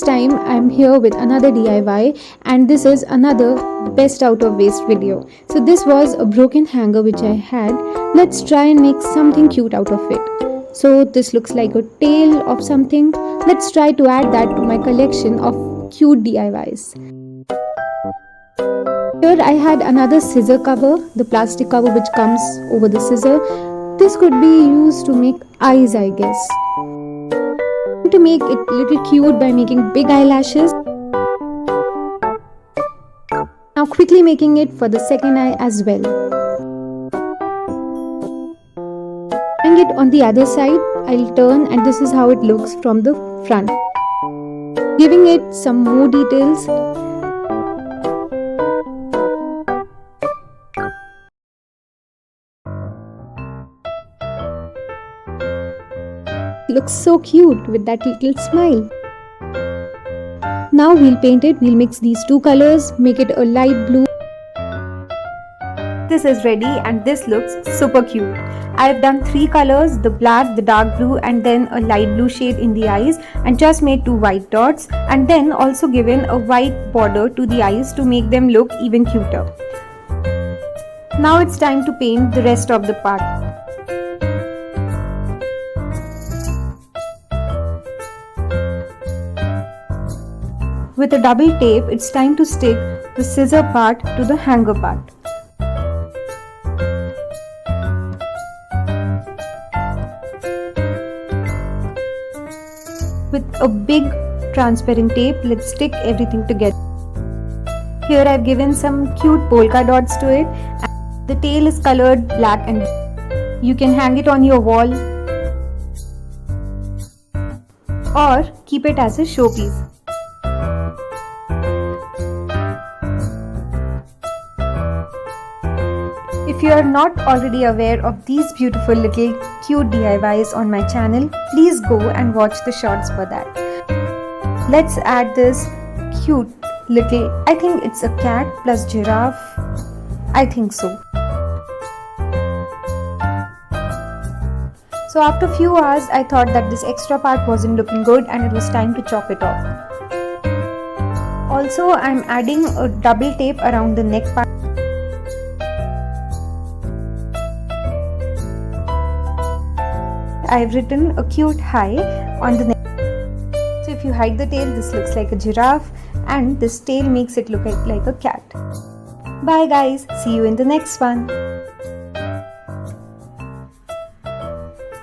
time I'm here with another DIY, and this is another best out of waste video. So this was a broken hanger which I had. Let's try and make something cute out of it. So this looks like a tail of something. Let's try to add that to my collection of cute DIYs. Here I had another scissor cover, the plastic cover which comes over the scissor. This could be used to make eyes, I guess. To make it a little cute by making big eyelashes. Now quickly making it for the second eye as well. Doing it on the other side, I'll turn and this is how it looks from the front. Giving it some more details. Looks so cute with that little smile. Now we'll paint it. We'll mix these two colors, make it a light blue. This is ready and this looks super cute. I've done 3 colors, the black, the dark blue and then a light blue shade in the eyes, and just made 2 white dots, and then also given a white border to the eyes to make them look even cuter. Now it's time to paint the rest of the part. With a double tape, it's time to stick the scissor part to the hanger part. With a big transparent tape, let's stick everything together. Here I've given some cute polka dots to it. The tail is colored black and you can hang it on your wall or keep it as a showpiece. If you are not already aware of these beautiful little cute DIYs on my channel, please go and watch the shorts for that. Let's add this cute little, I think it's a cat plus giraffe, I think so. So after a few hours, I thought that this extra part wasn't looking good and it was time to chop it off. Also, I'm adding a double tape around the neck part. I've written a cute hi on the neck. So if you hide the tail, this looks like a giraffe and this tail makes it look like a cat. Bye guys, see you in the next one.